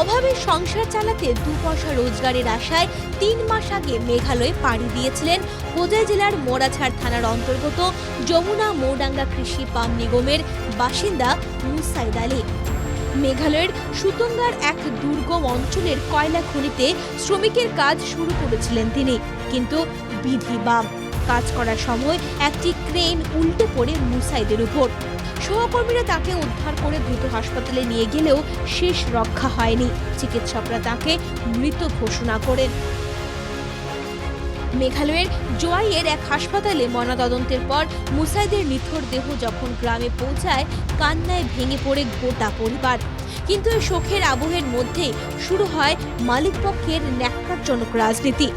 অভাবে সংসার চালাতে 2 পয়সা রোজগারের আশায় 3 মাস আগে মেঘালয়ে পাড়ি দিয়েছিলেন হোজাই জেলার মোরাছাড় থানার অন্তর্গত যমুনা মৌডাঙ্গা কৃষি পাম্প নিগমের বাসিন্দা মুসাইদ আলী। মেঘালয়ের সুতঙ্গার এক দুর্গম অঞ্চলের কয়লা খনিতে শ্রমিকের কাজ শুরু করেছিলেন তিনি, কিন্তু বিধি বাম। কাজ করার সময় একটি ক্রেন উল্টে পড়ে মুসাইদের উপর। সহকর্মীরা তাকে উদ্ধার করে দ্রুত হাসপাতালে নিয়ে গেলেও শেষ রক্ষা হয়নি। চিকিৎসকরা তাকে মৃত ঘোষণা করেন। মেঘালয়ের জোয়াইয়ের এক হাসপাতালে ময়নাতদন্তের পর মুসাইদের নিথর দেহ যখন গ্রামে পৌঁছায়, কান্নায় ভেঙে পড়ে গোটা পরিবার। কিন্তু এই শোকের আবহের মধ্যেই শুরু হয় মালিকপক্ষের ন্যাক্কারজনক রাজনীতি।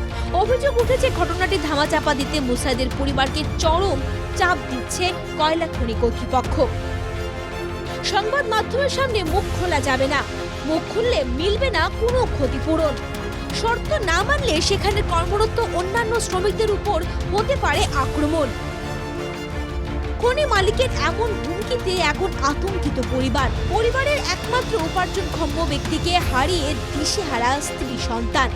অভিযোগ উঠেছে ঘটনাটি ধামাচাপা দিতে মুসাইদের পরিবারকে চরম চাপ দিচ্ছে কয়লা খনি কর্তৃপক্ষ। সংবাদ মাধ্যমের সামনে মুখ খোলা যাবে না, মুখ খুললে মিলবে না কোনো ক্ষতিপূরণ। শর্ত না মানলে সেখানে কর্মরত অন্যান্য শ্রমিকদের উপর হতে পারে আক্রমণ। খনি মালিকের এমন হুমকিতে এখন আতঙ্কিত পরিবারের একমাত্র উপার্জনক্ষম ব্যক্তিকে হারিয়ে দিশেহারা স্ত্রী সন্তান।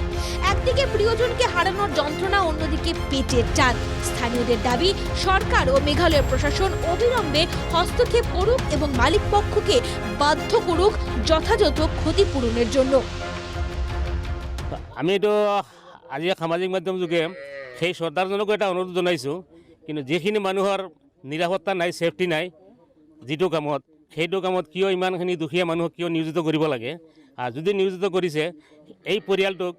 একদিকে প্রিয়জনকে হারানোর যন্ত্রণা, অন্যদিকে পেটের টান। স্থানীয়দের দাবি, সরকার ও মেঘালয় প্রশাসন অবিলম্বে হস্তক্ষেপ করুক এবং মালিক পক্ষকে বাধ্য করুক যথাযথ ক্ষতিপূরণের জন্য। আমি তো আজি সামাজিক মাধ্যম যোগে সেই চৰকাৰজনকো এটা অনুৰোধ জনাইছোঁ, কিন্তু যিখিনি মানুহৰ নিৰাপত্তা নাই, ছেফটি নাই যিটো কামত, সেইটো কামত কিয় ইমানখিনি দুখীয়া মানুহক কিয় নিয়োজিত কৰিব লাগে? আৰু যদি নিয়োজিত কৰিছে, এই পৰিয়ালটোক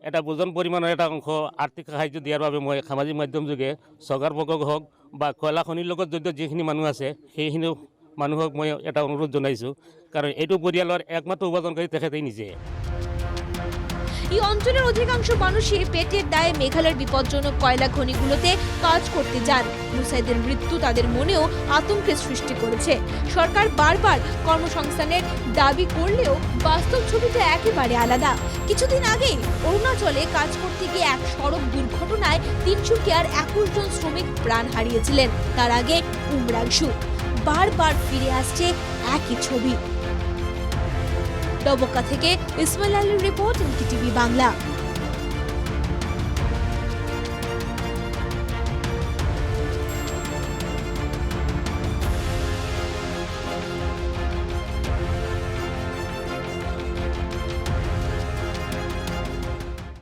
এটা ওজন পৰিমাণৰ এটা অংশ আৰ্থিক সাহায্য দিয়াৰ বাবে মই সামাজিক মাধ্যম যোগে চৰকাৰ পক্ষক হওক বা কয়লা খনিৰ লগত জড়িত যিখিনি মানুহ আছে সেইখিনি মানুহক মই এটা অনুৰোধ জনাইছোঁ, কাৰণ এইটো পৰিয়ালৰ একমাত্ৰ উপাৰ্জনকাৰী তেখেতেই নিজে। এই অঞ্চলের অধিকাংশ মানুষই পেটের দায়ে মেঘালয়ের বিপজ্জনক কয়লা খনিগুলোতে কাজ করতে যান। মুসাইদের মৃত্যু তাদের মনেও আতঙ্কের সৃষ্টি করেছে। সরকার বারবার কর্মসংস্থানের দাবি করলেও বাস্তব ছবিটা একেবারে আলাদা। কিছুদিন আগেই অরুণাচলে কাজ করতে গিয়ে এক সড়ক দুর্ঘটনায় 321 জন শ্রমিক প্রাণ হারিয়েছিলেন। তার আগে উমরাংশু। বারবার ফিরে আসছে একই ছবি। ডবকা থেকে ইসমাইল আলীর রিপোর্ট, এনটিভি বাংলা।